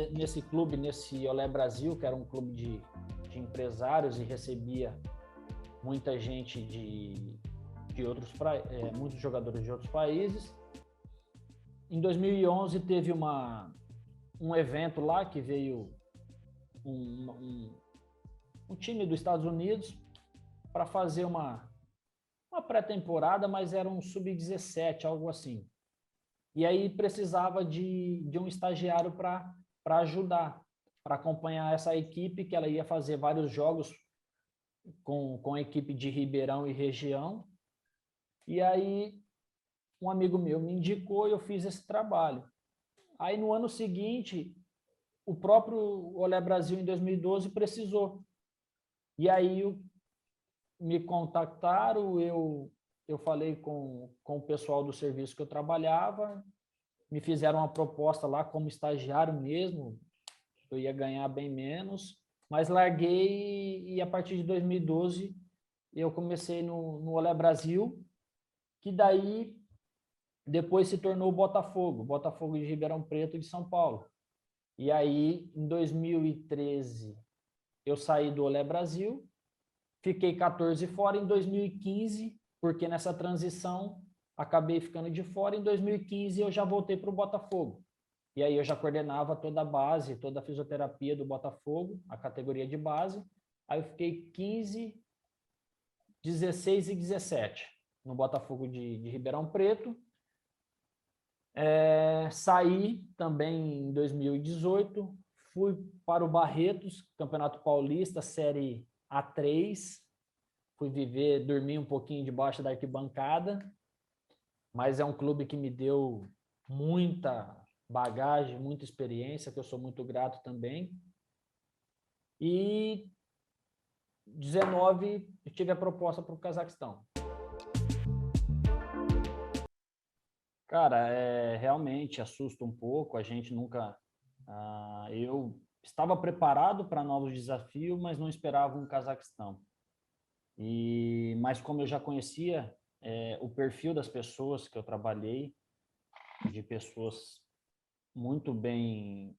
Nesse clube, nesse Olé Brasil, que era um clube de empresários e recebia muita gente de outros, muitos jogadores de outros países. Em 2011 teve um evento lá que veio um time dos Estados Unidos para fazer uma pré-temporada, mas era um sub-17, algo assim. E aí precisava de um estagiário para ajudar, para acompanhar essa equipe, que ela ia fazer vários jogos com a equipe de Ribeirão e região. E aí um amigo meu me indicou e eu fiz esse trabalho. Aí no ano seguinte, o próprio Olé Brasil, em 2012, precisou. E aí me contactaram, eu falei com o pessoal do serviço que eu trabalhava, me fizeram uma proposta lá como estagiário mesmo, eu ia ganhar bem menos, mas larguei e a partir de 2012 eu comecei no Olé Brasil, que daí depois se tornou o Botafogo de Ribeirão Preto de São Paulo. E aí, em 2013, eu saí do Olé Brasil, fiquei 14 fora em 2015, porque nessa transição acabei ficando de fora. Em 2015 eu já voltei para o Botafogo. E aí eu já coordenava toda a base, toda a fisioterapia do Botafogo, a categoria de base. Aí eu fiquei 15, 16 e 17 no Botafogo de Ribeirão Preto. Saí também em 2018, fui para o Barretos, Campeonato Paulista, Série A3, fui dormir um pouquinho debaixo da arquibancada, mas é um clube que me deu muita bagagem, muita experiência, que eu sou muito grato também. E 19 eu tive a proposta para o Cazaquistão. Cara, realmente assusta um pouco, a gente nunca... eu estava preparado para novos desafios, mas não esperava um Cazaquistão. Mas como eu já conhecia o perfil das pessoas que eu trabalhei, de pessoas muito bem,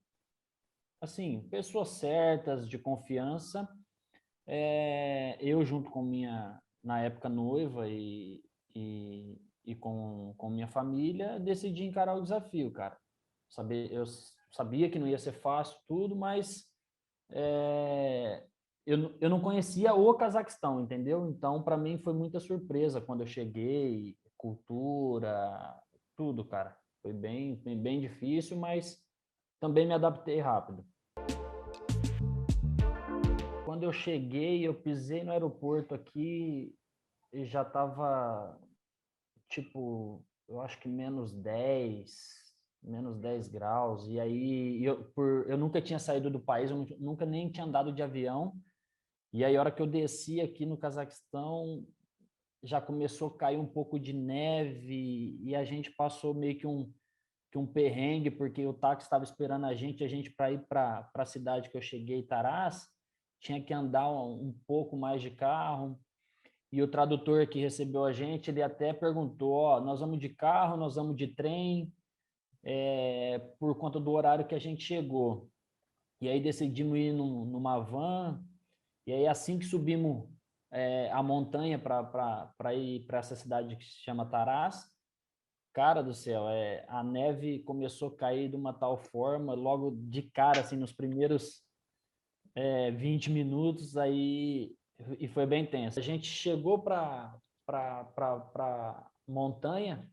assim, pessoas certas, de confiança, eu junto com na época, noiva e com minha família, decidi encarar o desafio, cara. Eu sabia que não ia ser fácil tudo, mas eu não conhecia o Cazaquistão, entendeu? Então, para mim, foi muita surpresa quando eu cheguei, cultura, tudo, cara. Foi bem difícil, mas também me adaptei rápido. Quando eu cheguei, eu pisei no aeroporto aqui e já estava, tipo, eu acho que -10 graus. E aí, eu nunca tinha saído do país, eu nunca nem tinha andado de avião. E aí, a hora que eu desci aqui no Cazaquistão, já começou a cair um pouco de neve e a gente passou meio que um perrengue, porque o táxi estava esperando a gente para ir para a cidade que eu cheguei, Taraz, tinha que andar um pouco mais de carro. E o tradutor que recebeu a gente, ele até perguntou, ó, nós vamos de carro, nós vamos de trem, por conta do horário que a gente chegou. E aí decidimos ir numa van, e aí assim que subimos a montanha para ir para essa cidade que se chama Taraz, cara do céu, a neve começou a cair de uma tal forma, logo de cara, assim, nos primeiros 20 minutos, aí, e foi bem tenso. A gente chegou para montanha,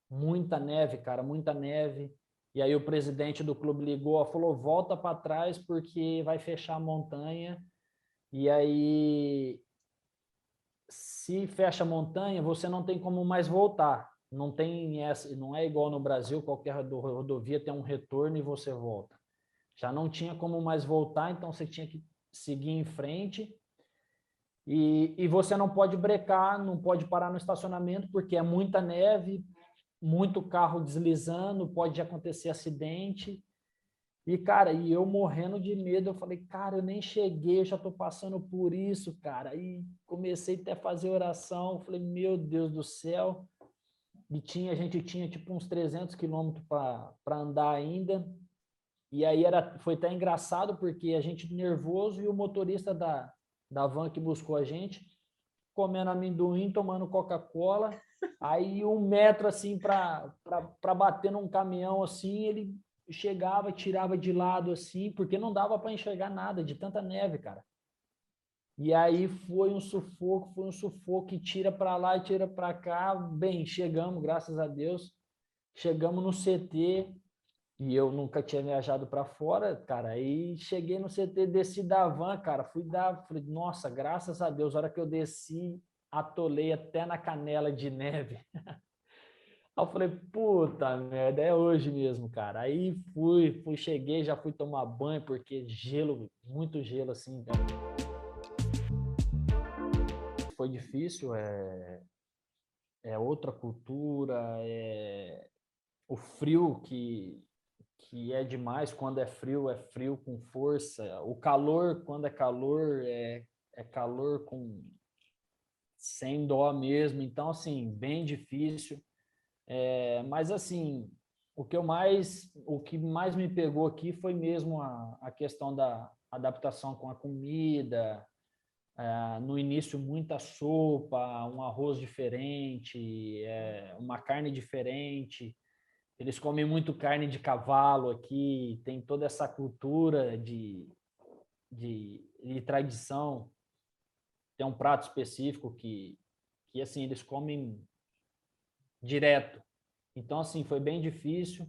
muita neve, cara, muita neve. E aí o presidente do clube ligou, falou, volta para trás porque vai fechar a montanha. E aí, se fecha a montanha, você não tem como mais voltar. Não é igual no Brasil, qualquer rodovia tem um retorno e você volta. Já não tinha como mais voltar, então você tinha que seguir em frente. E você não pode brecar, não pode parar no estacionamento, porque é muita neve, muito carro deslizando, pode acontecer acidente. E, cara, e eu morrendo de medo, eu falei, cara, eu nem cheguei, eu já tô passando por isso, cara. E comecei até a fazer oração, falei, meu Deus do céu. E a gente tinha tipo uns 300 quilômetros para andar ainda. E aí foi até engraçado, porque a gente nervoso e o motorista da van que buscou a gente, comendo amendoim, tomando Coca-Cola. Aí 1 metro assim para bater num caminhão assim, ele chegava, tirava de lado assim, porque não dava para enxergar nada de tanta neve, cara. E aí foi um sufoco, e tira para lá e tira para cá. Bem, chegamos, graças a Deus, chegamos no CT, e eu nunca tinha viajado para fora, cara. Aí cheguei no CT, desci da van, cara, falei, nossa, graças a Deus, a hora que eu desci, atolei até na canela de neve. Aí eu falei, puta merda, é hoje mesmo, cara. Aí cheguei, já fui tomar banho, porque gelo, muito gelo assim, cara. Foi difícil, é outra cultura, o frio que é demais. Quando é frio com força. O calor, quando é calor com sem dó mesmo. Então, assim, bem difícil. Mas, assim, o que mais me pegou aqui foi mesmo a questão da adaptação com a comida. No início, muita sopa, um arroz diferente, uma carne diferente. Eles comem muito carne de cavalo aqui, tem toda essa cultura de tradição. Tem um prato específico que assim, eles comem direto. Então, assim, foi bem difícil.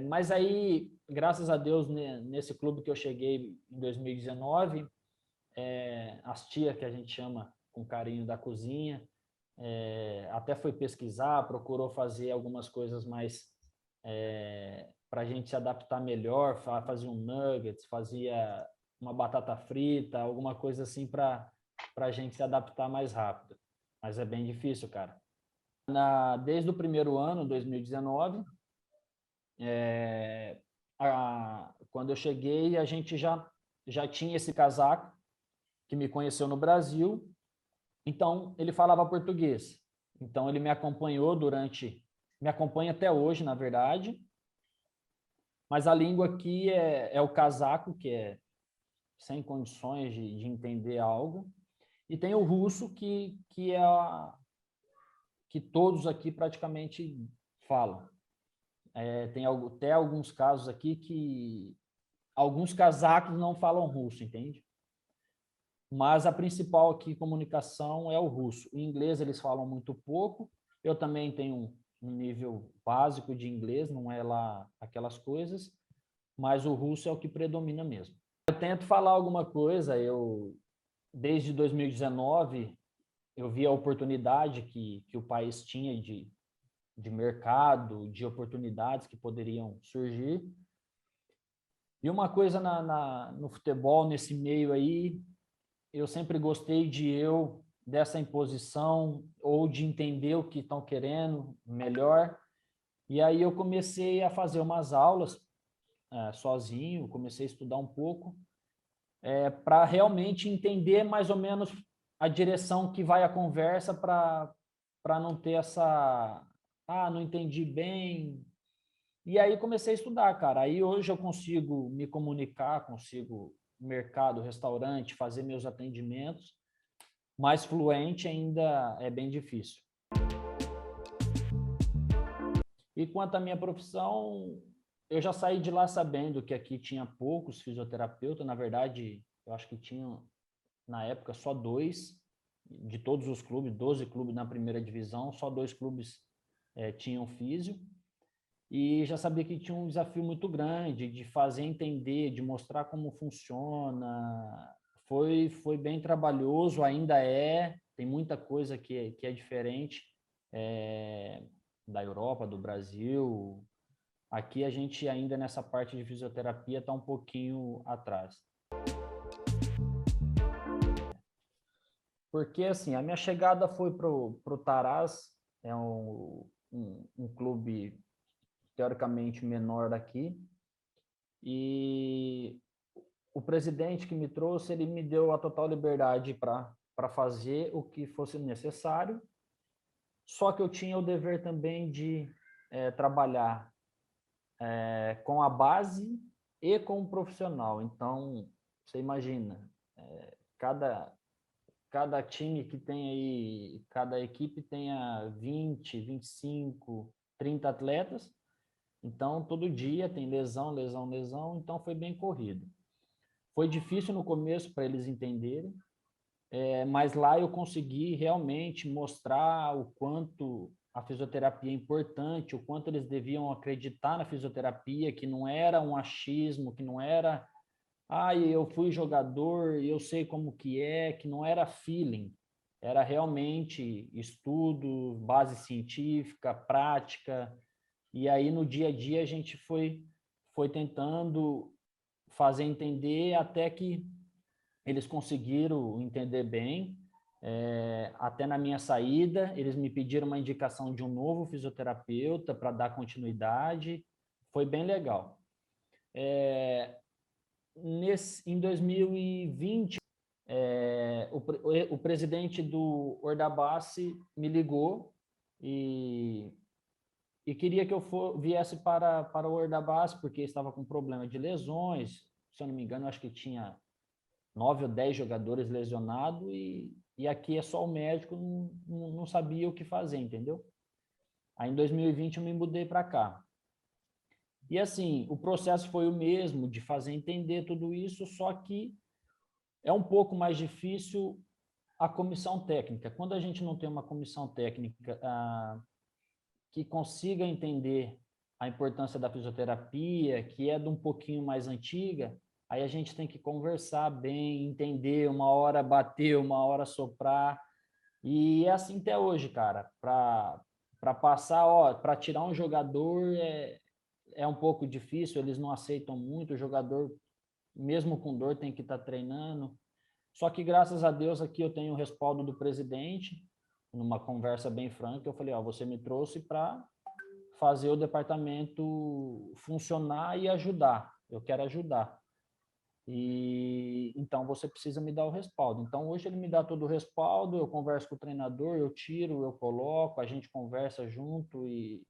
Mas aí, graças a Deus, nesse clube que eu cheguei em 2019, as tias, que a gente chama com carinho da cozinha, até foi pesquisar, procurou fazer algumas coisas mais para a gente se adaptar melhor, fazia um nuggets, fazia uma batata frita, alguma coisa assim para a gente se adaptar mais rápido. Mas é bem difícil, cara. Desde o primeiro ano, 2019, quando eu cheguei, a gente já tinha esse casaco que me conheceu no Brasil. Então, ele falava português. Então, ele me acompanhou me acompanha até hoje, na verdade. Mas a língua aqui é o casaco, que é sem condições de entender algo. E tem o russo, que é que todos aqui praticamente falam. Tem até alguns casos aqui que alguns casacos não falam russo, entende? Mas a principal aqui comunicação é o russo. O inglês eles falam muito pouco. Eu também tenho um nível básico de inglês, não é lá aquelas coisas, mas o russo é o que predomina mesmo. Eu tento falar alguma coisa, desde 2019 eu vi a oportunidade que o país tinha de mercado, de oportunidades que poderiam surgir. E uma coisa no futebol, nesse meio aí, eu sempre gostei dessa imposição ou de entender o que estão querendo melhor. E aí eu comecei a fazer umas aulas sozinho, comecei a estudar um pouco para realmente entender mais ou menos a direção que vai a conversa, para não ter não entendi bem. E aí comecei a estudar, cara. Aí hoje eu consigo me comunicar, consigo mercado, restaurante, fazer meus atendimentos, mas fluente ainda é bem difícil. E quanto à minha profissão, eu já saí de lá sabendo que aqui tinha poucos fisioterapeutas. Na verdade, eu acho que tinha, na época, só 2, de todos os clubes, 12 clubes na primeira divisão, só 2 clubes tinham físio. E já sabia que tinha um desafio muito grande de fazer entender, de mostrar como funciona. Foi bem trabalhoso, ainda tem muita coisa que é diferente da Europa, do Brasil. Aqui a gente ainda nessa parte de fisioterapia está um pouquinho atrás. Porque, assim, a minha chegada foi para o Taraz, é um clube teoricamente menor daqui, e o presidente que me trouxe, ele me deu a total liberdade para fazer o que fosse necessário, só que eu tinha o dever também de trabalhar com a base e com o profissional. Então, você imagina, cada, cada time que tem aí, cada equipe tenha 20, 25, 30 atletas, então todo dia tem lesão, lesão, lesão, então foi bem corrido. Foi difícil no começo para eles entenderem, mas lá eu consegui realmente mostrar o quanto a fisioterapia é importante, o quanto eles deviam acreditar na fisioterapia, que não era um achismo, que não era, eu fui jogador, eu sei como que não era feeling, era realmente estudo, base científica, prática, e aí no dia a dia a gente foi tentando fazer entender até que eles conseguiram entender bem. Até na minha saída, eles me pediram uma indicação de um novo fisioterapeuta para dar continuidade. Foi bem legal. Em 2020, o presidente do Ordabassi me ligou e queria que eu viesse para o Ordabassi, porque estava com problema de lesões. Se eu não me engano, acho que tinha 9 ou 10 jogadores lesionados e aqui é só o médico, não sabia o que fazer, entendeu? Aí em 2020 eu me mudei para cá. E assim, o processo foi o mesmo, de fazer entender tudo isso, só que é um pouco mais difícil a comissão técnica. Quando a gente não tem uma comissão técnica que consiga entender a importância da fisioterapia, que é de um pouquinho mais antiga, aí a gente tem que conversar bem, entender, uma hora bater, uma hora soprar. E é assim até hoje, cara. Para passar, para tirar um jogador é um pouco difícil, eles não aceitam muito, o jogador, mesmo com dor, tem que estar treinando. Só que graças a Deus aqui eu tenho o respaldo do presidente, numa conversa bem franca, eu falei, você me trouxe para fazer o departamento funcionar e ajudar. Eu quero ajudar. E então você precisa me dar o respaldo. Então hoje ele me dá todo o respaldo, eu converso com o treinador, eu tiro, eu coloco, a gente conversa junto e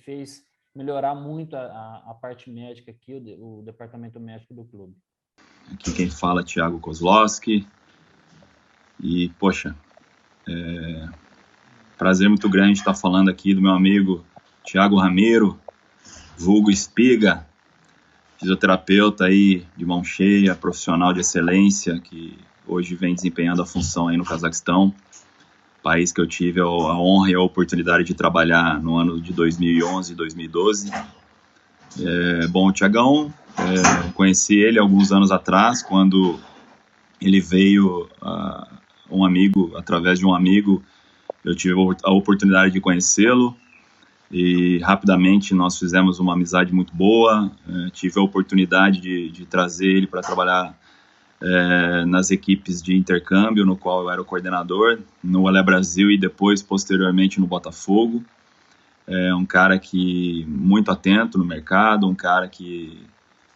fez melhorar muito a parte médica aqui, o departamento médico do clube. Aqui quem fala é Thiago Kozlowski. E, poxa, prazer muito grande estar falando aqui do meu amigo Thiago Ramiro, vulgo Espiga, fisioterapeuta aí de mão cheia, profissional de excelência, que hoje vem desempenhando a função aí no Cazaquistão, país que eu tive a honra e a oportunidade de trabalhar no ano de 2011 e 2012. Bom, o Thiagão, conheci ele alguns anos atrás, quando ele veio, através de um amigo, eu tive a oportunidade de conhecê-lo e rapidamente nós fizemos uma amizade muito boa. Tive a oportunidade de trazer ele para trabalhar nas equipes de intercâmbio, no qual eu era o coordenador, no Olé Brasil e depois, posteriormente, no Botafogo. É um cara que muito atento no mercado, um cara que,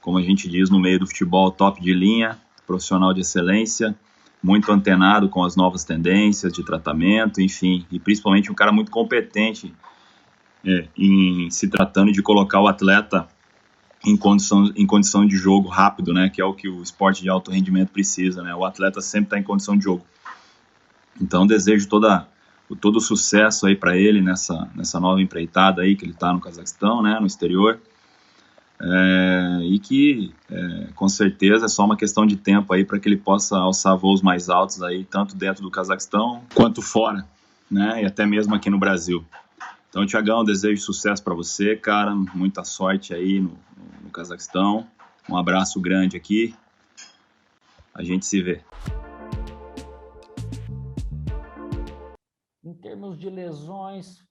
como a gente diz no meio do futebol, top de linha, profissional de excelência, muito antenado com as novas tendências de tratamento, enfim, e principalmente um cara muito competente em se tratando de colocar o atleta em condição de jogo rápido, né, que é o que o esporte de alto rendimento precisa, né, o atleta sempre está em condição de jogo. Então desejo todo o sucesso aí para ele nessa nova empreitada aí que ele está no Cazaquistão, né, no exterior, e que com certeza é só uma questão de tempo aí para que ele possa alçar voos mais altos aí, tanto dentro do Cazaquistão quanto fora, né, e até mesmo aqui no Brasil. Então, Thiagão, desejo sucesso para você, cara, muita sorte aí no Cazaquistão, um abraço grande aqui, a gente se vê. Em termos de lesões,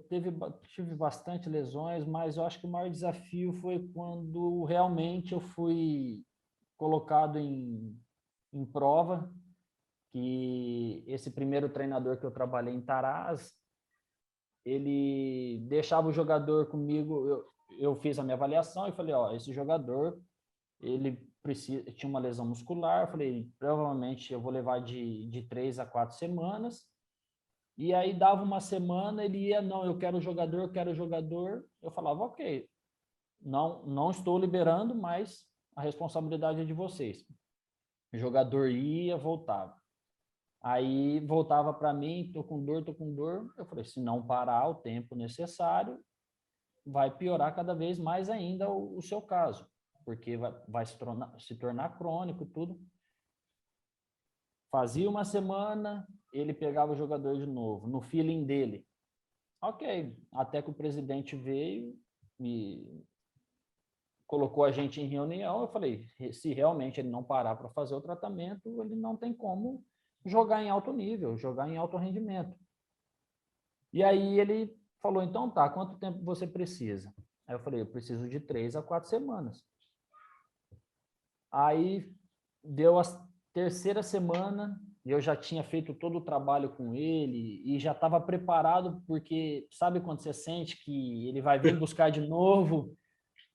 tive bastante lesões, mas eu acho que o maior desafio foi quando realmente eu fui colocado em prova que esse primeiro treinador que eu trabalhei em Taraz, ele deixava o jogador comigo, eu fiz a minha avaliação e falei, ó, esse jogador, ele tinha uma lesão muscular, eu falei, provavelmente eu vou levar de 3 a 4 semanas, e aí dava uma semana, ele ia, não, eu quero jogador, eu falava, ok, não estou liberando, mas a responsabilidade é de vocês. O jogador ia, voltava. Aí voltava para mim, tô com dor. Eu falei, se não parar o tempo necessário, vai piorar cada vez mais ainda o seu caso, porque vai se tornar crônico, tudo. Fazia uma semana, ele pegava o jogador de novo, no feeling dele. Ok, até que o presidente veio e colocou a gente em reunião, eu falei, se realmente ele não parar para fazer o tratamento, ele não tem como jogar em alto nível, jogar em alto rendimento. E aí ele falou, então tá, quanto tempo você precisa? Aí eu falei, eu preciso de 3 a 4 semanas. Aí deu a terceira semana, e eu já tinha feito todo o trabalho com ele e já estava preparado, porque sabe quando você sente que ele vai vir buscar de novo?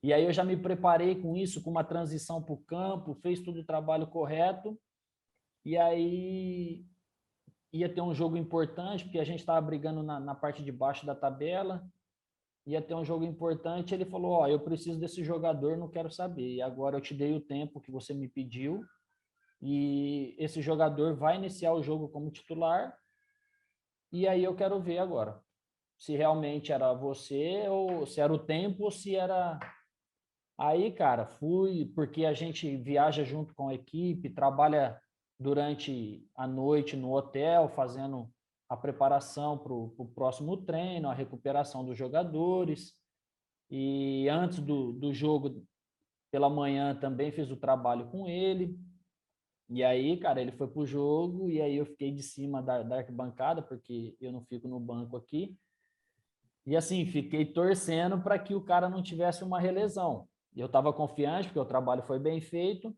E aí eu já me preparei com isso, com uma transição para o campo, fez todo o trabalho correto, e aí ia ter um jogo importante, porque a gente estava brigando na parte de baixo da tabela, ia ter um jogo importante, ele falou, ó, eu preciso desse jogador, não quero saber, e agora eu te dei o tempo que você me pediu, e esse jogador vai iniciar o jogo como titular, e aí eu quero ver agora, se realmente era você, ou se era o tempo, ou se era... Aí, cara, fui, porque a gente viaja junto com a equipe, trabalha durante a noite no hotel, fazendo a preparação para o próximo treino, a recuperação dos jogadores. E antes do jogo, pela manhã, também fiz o trabalho com ele. E aí, cara, ele foi pro jogo, e aí eu fiquei de cima da arquibancada, porque eu não fico no banco aqui. E assim, fiquei torcendo para que o cara não tivesse uma relesão. Eu estava confiante, porque o trabalho foi bem feito.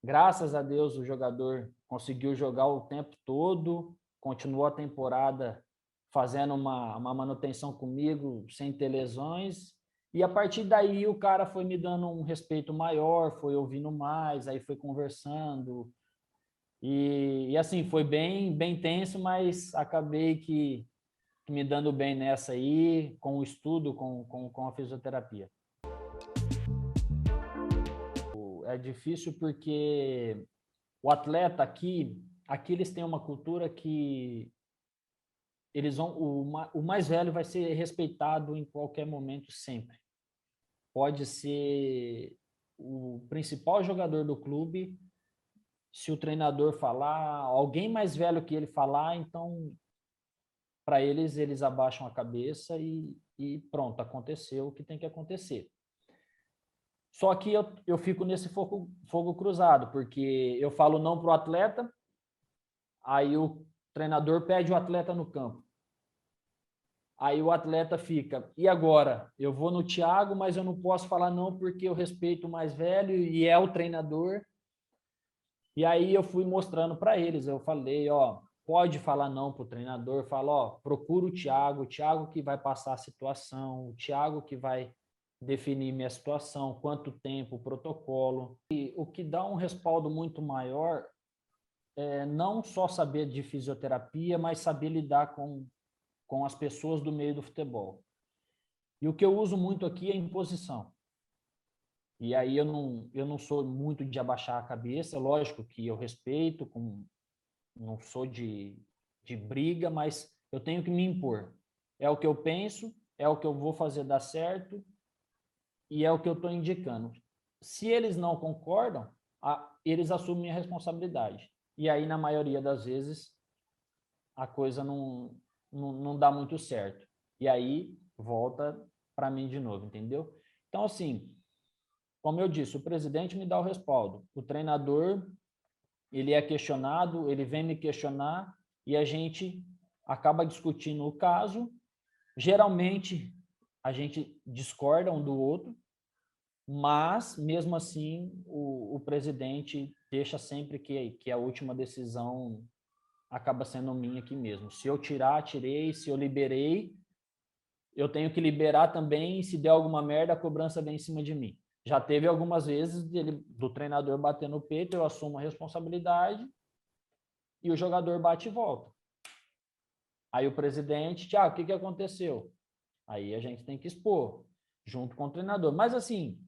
Graças a Deus, o jogador conseguiu jogar o tempo todo, continuou a temporada fazendo uma manutenção comigo, sem ter lesões. E a partir daí, o cara foi me dando um respeito maior, foi ouvindo mais, aí foi conversando. E assim, foi bem tenso, mas acabei que me dando bem nessa aí, com o estudo, com a fisioterapia. É difícil porque o atleta aqui eles têm uma cultura que eles vão, o mais velho vai ser respeitado em qualquer momento, sempre. Pode ser o principal jogador do clube, se o treinador falar, alguém mais velho que ele falar, então para eles abaixam a cabeça e pronto, aconteceu o que tem que acontecer. Só que eu fico nesse fogo cruzado, porque eu falo não para o atleta, aí o treinador pede o atleta no campo. Aí o atleta fica, e agora? Eu vou no Thiago, mas eu não posso falar não porque eu respeito o mais velho e é o treinador. E aí eu fui mostrando para eles, eu falei, ó, pode falar não para o treinador, fala, ó, procura o Thiago que vai passar a situação, o Thiago que vai definir minha situação, quanto tempo, o protocolo. E o que dá um respaldo muito maior é não só saber de fisioterapia, mas saber lidar com as pessoas do meio do futebol. E o que eu uso muito aqui é imposição. E aí eu não sou muito de abaixar a cabeça, lógico que eu respeito, não sou de briga, mas eu tenho que me impor. É o que eu penso, é o que eu vou fazer dar certo, e é o que eu estou indicando. Se eles não concordam, eles assumem a responsabilidade. E aí, na maioria das vezes, a coisa não dá muito certo. E aí, volta para mim de novo, entendeu? Então, assim, como eu disse, o presidente me dá o respaldo. O treinador, ele é questionado, ele vem me questionar e a gente acaba discutindo o caso. Geralmente, a gente discorda um do outro, mas, mesmo assim, o o presidente deixa sempre que a última decisão acaba sendo minha aqui mesmo. Se eu tirar, tirei. Se eu liberei, eu tenho que liberar também. Se der alguma merda, a cobrança vem em cima de mim. Já teve algumas vezes do treinador bater no peito, eu assumo a responsabilidade e o jogador bate e volta. Aí o presidente, Thiago, o que aconteceu? Aí a gente tem que expor, junto com o treinador. Mas assim,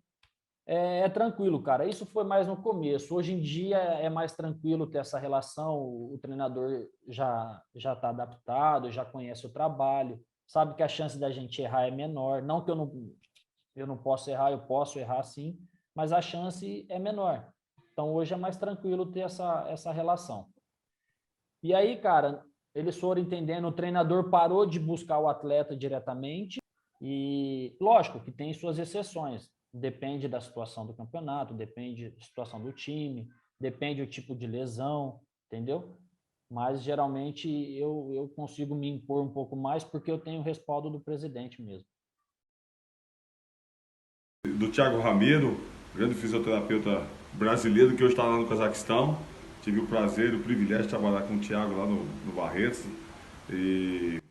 é tranquilo, cara. Isso foi mais no começo. Hoje em dia é mais tranquilo ter essa relação. O treinador já está adaptado, já conhece o trabalho, sabe que a chance da gente errar é menor. Não que eu não posso errar, eu posso errar sim, mas a chance é menor. Então hoje é mais tranquilo ter essa relação. E aí, cara, eles foram entendendo, o treinador parou de buscar o atleta diretamente e, lógico, que tem suas exceções. Depende da situação do campeonato, depende da situação do time, depende do tipo de lesão, entendeu? Mas, geralmente, eu consigo me impor um pouco mais porque eu tenho o respaldo do presidente mesmo. Do Thiago Ramiro, grande fisioterapeuta brasileiro que hoje está lá no Cazaquistão. Tive o prazer e o privilégio de trabalhar com o Thiago lá no Barretos. E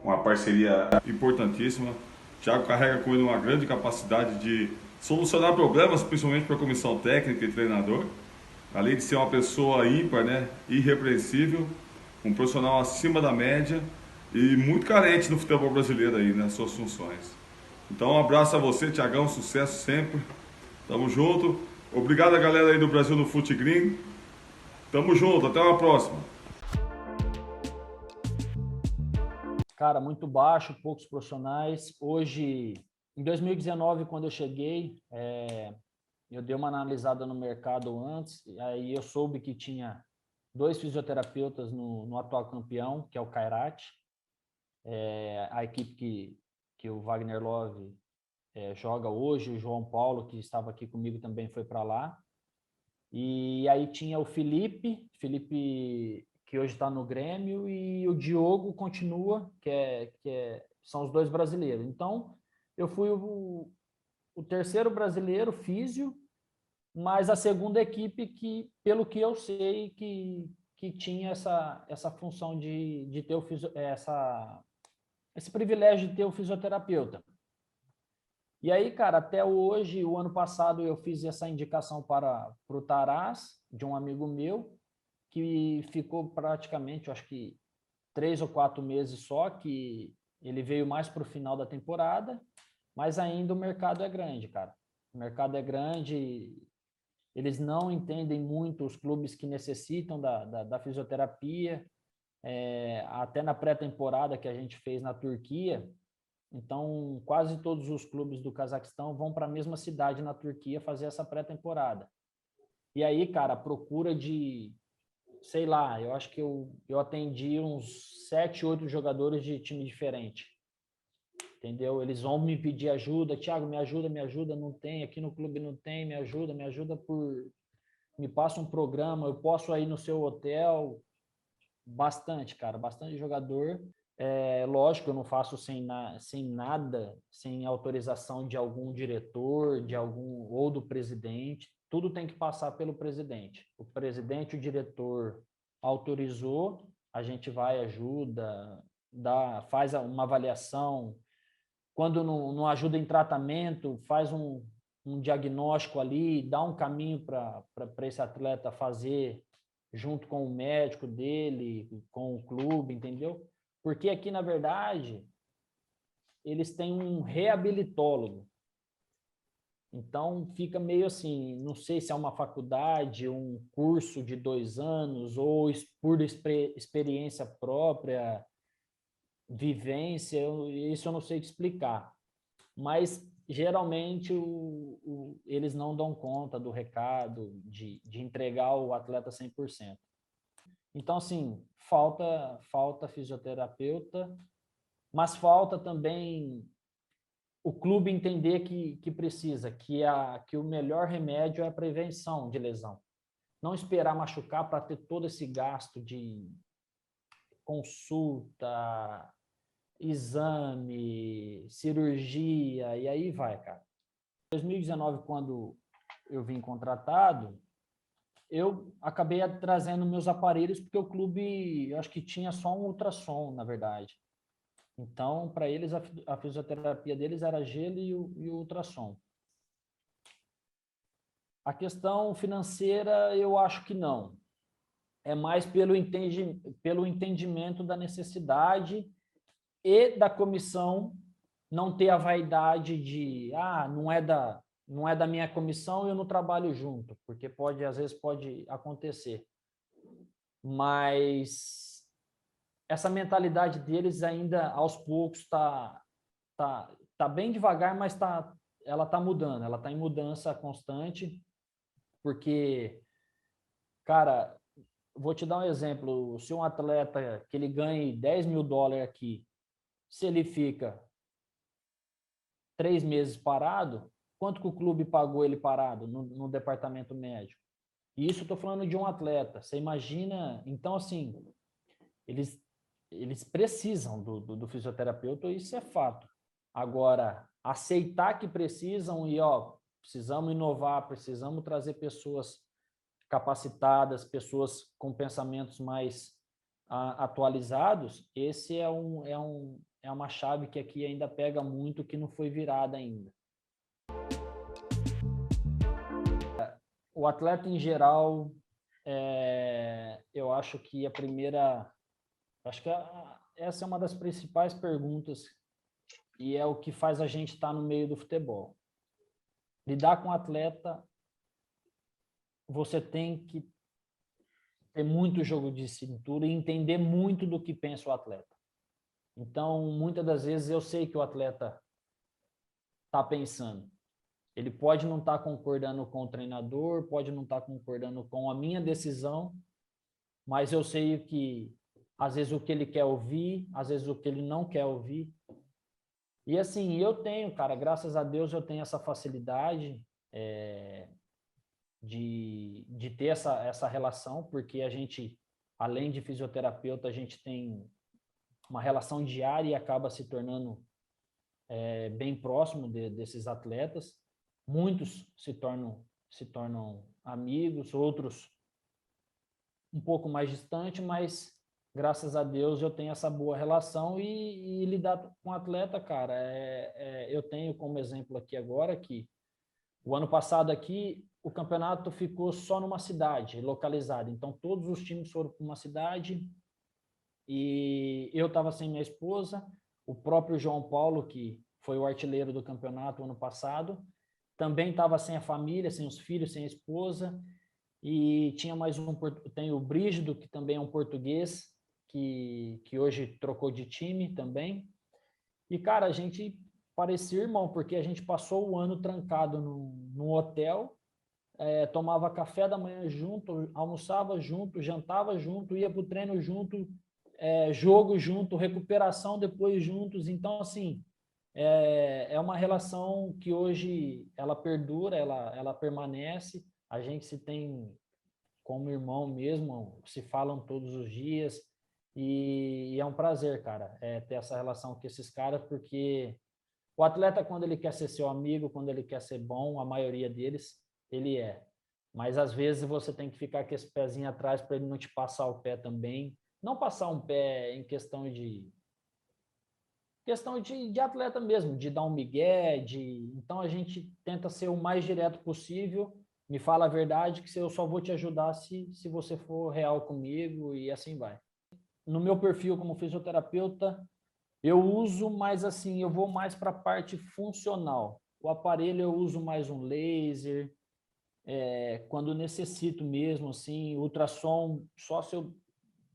uma parceria importantíssima. O Thiago carrega com ele uma grande capacidade de solucionar problemas, principalmente para a comissão técnica e treinador. Além de ser uma pessoa ímpar, né, irrepreensível, um profissional acima da média e muito carente no futebol brasileiro aí, nas suas funções. Então, um abraço a você, Thiagão, sucesso sempre. Tamo junto. Obrigado a galera aí do Brasil no Fute Green. Tamo junto, até uma próxima. Cara, muito baixo, poucos profissionais. Hoje, em 2019, quando eu cheguei, eu dei uma analisada no mercado antes, e aí eu soube que tinha 2 fisioterapeutas no atual campeão, que é o Kairat, a equipe que o Wagner Love joga hoje, o João Paulo, que estava aqui comigo, também foi para lá. E aí tinha o Felipe que hoje está no Grêmio, e o Diogo continua, são os 2 brasileiros. Então, eu fui o terceiro brasileiro físio, mas a segunda equipe que, pelo que eu sei, que tinha essa função de ter esse privilégio de ter o fisioterapeuta. E aí, cara, até hoje, o ano passado, eu fiz essa indicação para o Taraz, de um amigo meu, que ficou praticamente, eu acho que 3 ou 4 meses só, que ele veio mais para o final da temporada, mas ainda o mercado é grande, cara. O mercado é grande, eles não entendem muito os clubes que necessitam da fisioterapia. Até na pré-temporada que a gente fez na Turquia, então quase todos os clubes do Cazaquistão vão para a mesma cidade na Turquia fazer essa pré-temporada. E aí, cara, a procura de, sei lá, eu acho que eu atendi uns 7, 8 jogadores de time diferente. Entendeu? Eles vão me pedir ajuda, Thiago, me ajuda, não tem, aqui no clube não tem, me ajuda me passa um programa, eu posso ir no seu hotel. Bastante, cara, bastante jogador. Lógico, eu não faço sem nada, sem autorização de algum diretor, ou do presidente. Tudo tem que passar pelo presidente. O presidente, o diretor autorizou, a gente vai, ajuda, faz uma avaliação. Quando não ajuda em tratamento, faz um diagnóstico ali, dá um caminho para esse atleta fazer junto com o médico dele, com o clube, entendeu? Porque aqui, na verdade, eles têm um reabilitólogo. Então, fica meio assim, não sei se é uma faculdade, um curso de 2 anos, ou por experiência própria, vivência, isso eu não sei te explicar. Mas, geralmente, eles não dão conta do recado, de entregar o atleta 100%. Então, assim, falta fisioterapeuta, mas falta também o clube entender que precisa, que o melhor remédio é a prevenção de lesão. Não esperar machucar para ter todo esse gasto de consulta, exame, cirurgia, e aí vai, cara. Em 2019, quando eu vim contratado, eu acabei trazendo meus aparelhos porque o clube, eu acho que tinha só um ultrassom, na verdade. Então, para eles, a fisioterapia deles era gelo e o ultrassom. A questão financeira, eu acho que não. É mais pelo entendimento da necessidade e da comissão não ter a vaidade de, não é da minha comissão e eu não trabalho junto, porque às vezes pode acontecer. Mas essa mentalidade deles ainda, aos poucos, tá bem devagar, mas ela está mudando, ela está em mudança constante, porque, cara, vou te dar um exemplo, se um atleta que ele ganhe $10 mil aqui, se ele fica 3 meses parado, quanto que o clube pagou ele parado no departamento médico? E isso eu estou falando de um atleta, você imagina, então assim, eles precisam do fisioterapeuta, isso é fato. Agora, aceitar que precisam e, precisamos inovar, precisamos trazer pessoas capacitadas, pessoas com pensamentos mais atualizados, esse é uma chave que aqui ainda pega muito, que não foi virada ainda. O atleta em geral, eu acho que essa é uma das principais perguntas e é o que faz a gente estar no meio do futebol. Lidar com o atleta, você tem que ter muito jogo de cintura e entender muito do que pensa o atleta. Então, muitas das vezes eu sei que o atleta está pensando. Ele pode não estar concordando com o treinador, pode não estar concordando com a minha decisão, mas eu sei que, às vezes, o que ele quer ouvir, às vezes, o que ele não quer ouvir. E, assim, eu tenho, cara, graças a Deus, eu tenho essa facilidade de ter essa relação, porque a gente, além de fisioterapeuta, a gente tem uma relação diária e acaba se tornando bem próximo desses atletas. Muitos se tornam amigos, outros um pouco mais distantes, mas graças a Deus eu tenho essa boa relação e lidar com atleta, cara, eu tenho como exemplo aqui agora que o ano passado aqui o campeonato ficou só numa cidade localizada, então todos os times foram para uma cidade e eu estava sem minha esposa, o próprio João Paulo, que foi o artilheiro do campeonato ano passado, também estava sem a família, sem os filhos, sem a esposa, e tinha tem o Brígido, que também é um português, que hoje trocou de time também. E, cara, a gente parecia irmão, porque a gente passou o ano trancado num hotel, tomava café da manhã junto, almoçava junto, jantava junto, ia para o treino junto, jogo junto, recuperação depois juntos. Então, assim, é uma relação que hoje ela perdura, ela permanece. A gente se tem como irmão mesmo, se falam todos os dias e é um prazer, cara, ter essa relação com esses caras, porque o atleta, quando ele quer ser seu amigo, quando ele quer ser bom, a maioria deles, ele é. Mas às vezes você tem que ficar com esse pezinho atrás para ele não te passar o pé também. Não passar um pé em questão de atleta mesmo, de dar um migué, então a gente tenta ser o mais direto possível, me fala a verdade que eu só vou te ajudar se você for real comigo e assim vai. No meu perfil como fisioterapeuta, eu uso mais assim, eu vou mais para a parte funcional. O aparelho eu uso mais um laser, quando necessito mesmo, assim, ultrassom, só se eu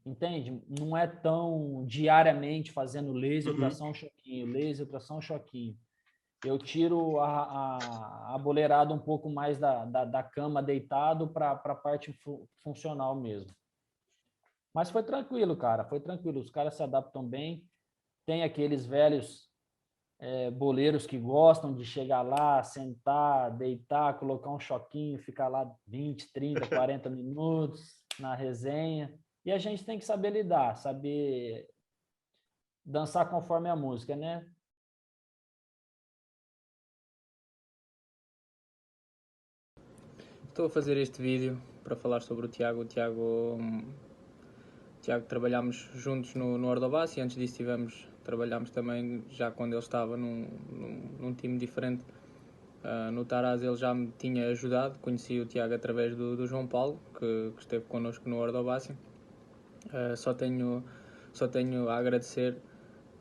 entende? Não é tão diariamente fazendo laser, ultrassom, choquinho, laser, ultrassom, choquinho. Eu tiro a boleirada um pouco mais da cama deitado para a parte funcional mesmo. Mas foi tranquilo, cara, foi tranquilo. Os caras se adaptam bem. Tem aqueles velhos boleiros que gostam de chegar lá, sentar, deitar, colocar um choquinho, ficar lá 20, 30, 40 minutos na resenha. E a gente tem que saber lidar, saber dançar conforme a música, né? Estou a fazer este vídeo para falar sobre o Tiago. O Tiago trabalhámos juntos no Ordovás e antes disso trabalhámos também já quando ele estava num time diferente. No Taraz ele já me tinha ajudado, conheci o Tiago através do João Paulo, que esteve connosco no Ordovás. Só tenho a agradecer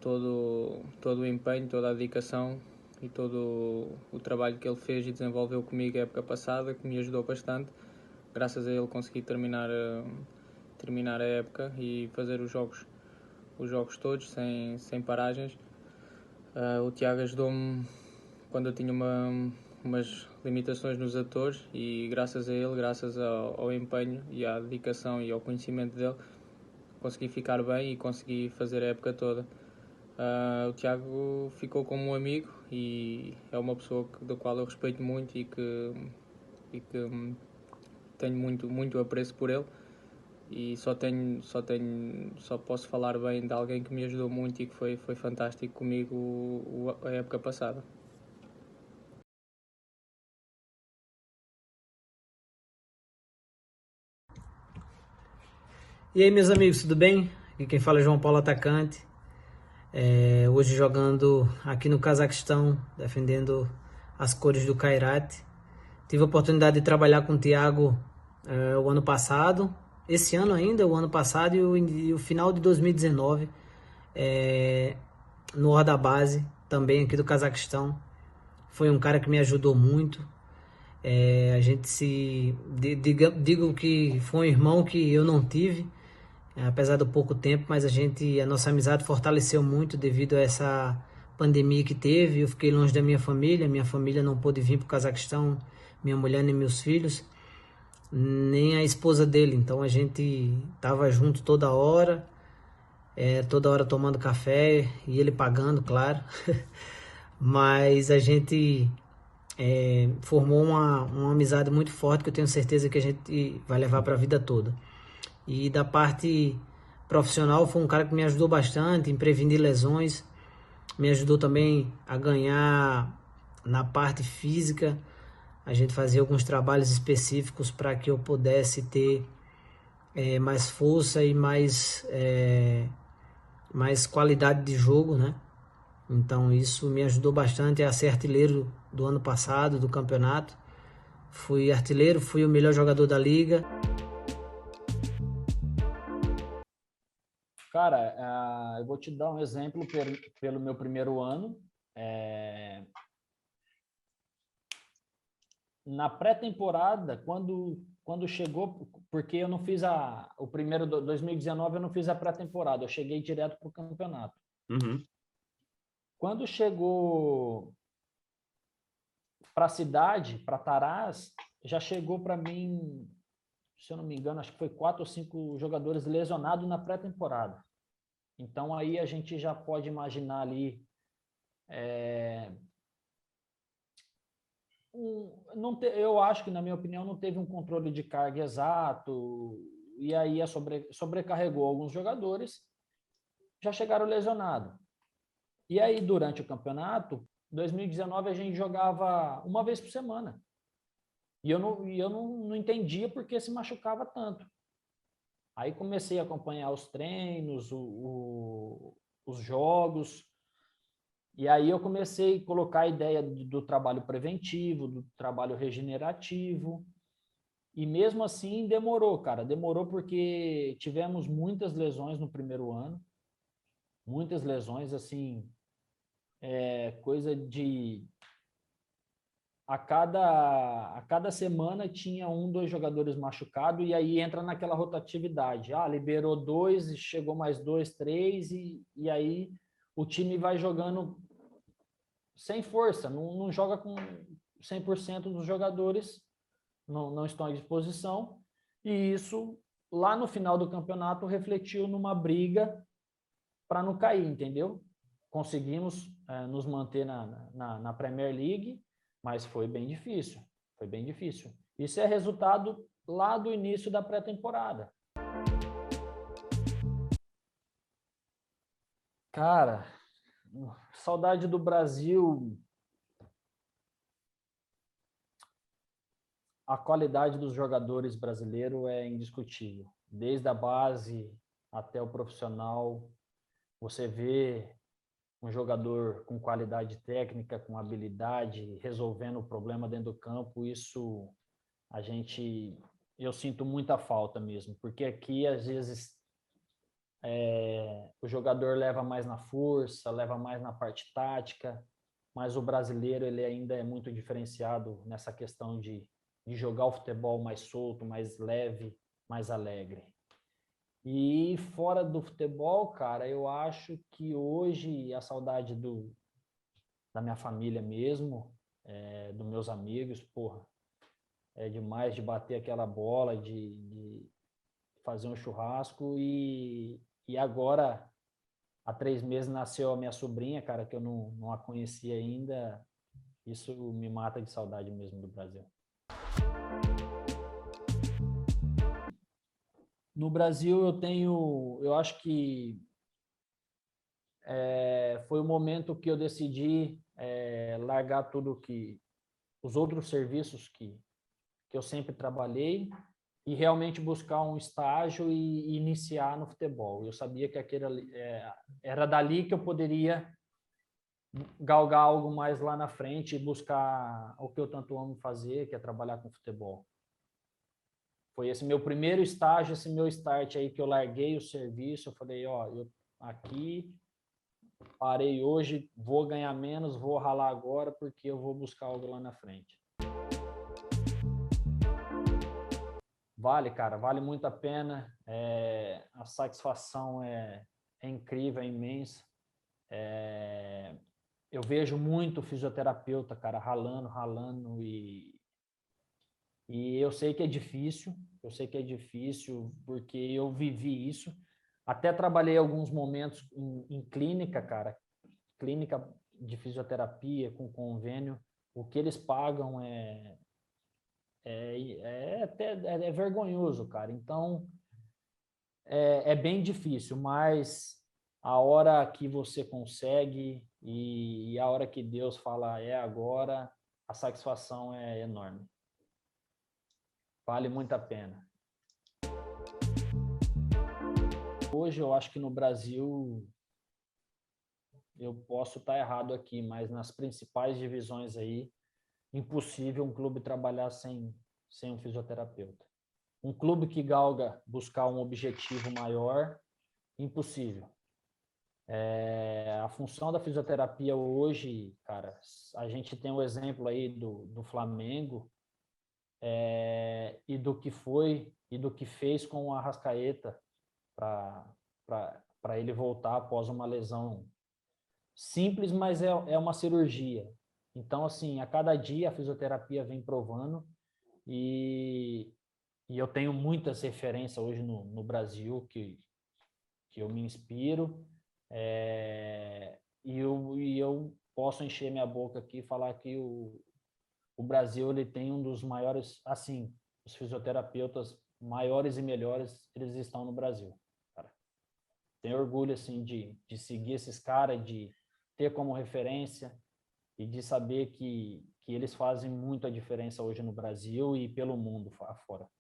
todo o empenho, toda a dedicação e todo o trabalho que ele fez e desenvolveu comigo a época passada, que me ajudou bastante. Graças a ele consegui terminar a época e fazer os jogos todos sem paragens. O Tiago ajudou-me quando eu tinha umas limitações nos atores e graças a ele, graças ao empenho e à dedicação e ao conhecimento dele, consegui ficar bem e consegui fazer a época toda. O Tiago ficou como um amigo e é uma pessoa da qual eu respeito muito e que tenho muito apreço por ele, e só posso falar bem de alguém que me ajudou muito e que foi fantástico comigo a época passada. E aí, meus amigos, tudo bem? Aqui quem fala é João Paulo, atacante. Hoje jogando aqui no Cazaquistão, defendendo as cores do Kairat. Tive a oportunidade de trabalhar com o Thiago o ano passado, esse ano ainda, o ano passado e o final de 2019, no Ordabase, também aqui do Cazaquistão. Foi um cara que me ajudou muito. A gente digo que foi um irmão que eu não tive, apesar do pouco tempo, mas a nossa amizade fortaleceu muito devido a essa pandemia que teve. Eu fiquei longe da minha família não pôde vir para o Cazaquistão, minha mulher nem meus filhos, nem a esposa dele, então a gente tava junto toda hora tomando café e ele pagando, claro. Mas a gente formou uma amizade muito forte que eu tenho certeza que a gente vai levar para a vida toda. E da parte profissional, foi um cara que me ajudou bastante em prevenir lesões, me ajudou também a ganhar na parte física. A gente fazia alguns trabalhos específicos para que eu pudesse ter mais força e mais qualidade de jogo, né? Então isso me ajudou bastante a ser artilheiro do ano passado, do campeonato. Fui artilheiro, fui o melhor jogador da liga. Cara, eu vou te dar um exemplo pelo meu primeiro ano. Na pré-temporada, quando chegou, porque eu não fiz o primeiro 2019, eu não fiz a pré-temporada, eu cheguei direto para o campeonato. Uhum. Quando chegou para a cidade, para Taraz, já chegou para mim, se eu não me engano, acho que foi 4 ou 5 jogadores lesionados na pré-temporada. Então aí a gente já pode imaginar ali eu acho que, na minha opinião, não teve um controle de carga exato, e aí sobrecarregou alguns jogadores, já chegaram lesionados. E aí, durante o campeonato, 2019, a gente jogava uma vez por semana. E eu não entendia por que se machucava tanto. Aí comecei a acompanhar os treinos, os jogos, e aí eu comecei a colocar a ideia do trabalho preventivo, do trabalho regenerativo, e mesmo assim demorou, cara. Demorou porque tivemos muitas lesões no primeiro ano, muitas lesões, assim, coisa de... A cada semana tinha 1, 2 jogadores machucados, e aí entra naquela rotatividade. Liberou 2, chegou mais 2, 3, e aí o time vai jogando sem força, não joga com 100% dos jogadores, não estão à disposição, e isso, lá no final do campeonato, refletiu numa briga para não cair, entendeu? Conseguimos nos manter na Premier League, mas foi bem difícil, foi bem difícil. Isso é resultado lá do início da pré-temporada. Cara, saudade do Brasil. a qualidade dos jogadores brasileiros é indiscutível. Desde a base até o profissional, você vê um jogador com qualidade técnica, com habilidade, resolvendo o problema dentro do campo. Isso eu sinto muita falta mesmo, porque aqui às vezes o jogador leva mais na força, leva mais na parte tática, mas o brasileiro ele ainda é muito diferenciado nessa questão de jogar o futebol mais solto, mais leve, mais alegre. E fora do futebol, cara, eu acho que hoje a saudade da minha família mesmo, dos meus amigos, porra, é demais de bater aquela bola, de fazer um churrasco. E agora, há 3 meses, nasceu a minha sobrinha, cara, que eu não a conhecia ainda. Isso me mata de saudade mesmo do Brasil. No Brasil, eu acho que foi o momento que eu decidi largar os outros serviços que eu sempre trabalhei e realmente buscar um estágio e iniciar no futebol. Eu sabia que era dali que eu poderia galgar algo mais lá na frente e buscar o que eu tanto amo fazer, que é trabalhar com futebol. Foi esse meu primeiro estágio, esse meu start aí que eu larguei o serviço. Eu falei, eu aqui parei hoje, vou ganhar menos, vou ralar agora porque eu vou buscar algo lá na frente. Vale, cara, vale muito a pena. A satisfação é incrível, é imensa. Eu vejo muito fisioterapeuta, cara, ralando e eu sei que é difícil, porque eu vivi isso. Até trabalhei alguns momentos em clínica, cara, clínica de fisioterapia com convênio. O que eles pagam é vergonhoso, cara. Então, é bem difícil, mas a hora que você consegue e a hora que Deus fala é agora, a satisfação é enorme. Vale muito a pena. Hoje eu acho que no Brasil, eu posso estar errado aqui, mas nas principais divisões aí, impossível um clube trabalhar sem um fisioterapeuta. Um clube que galga buscar um objetivo maior, impossível. A função da fisioterapia hoje, cara, a gente tem o exemplo aí do Flamengo, e do que foi e do que fez com o Arrascaeta para ele voltar após uma lesão simples, mas é uma cirurgia. Então, assim, a cada dia a fisioterapia vem provando e eu tenho muitas referências hoje no Brasil que eu me inspiro, e eu posso encher minha boca aqui e falar que o Brasil ele tem um dos maiores, assim, os fisioterapeutas maiores e melhores, eles estão no Brasil, cara. Tenho orgulho, assim, de seguir esses caras, de ter como referência e de saber que eles fazem muito a diferença hoje no Brasil e pelo mundo afora.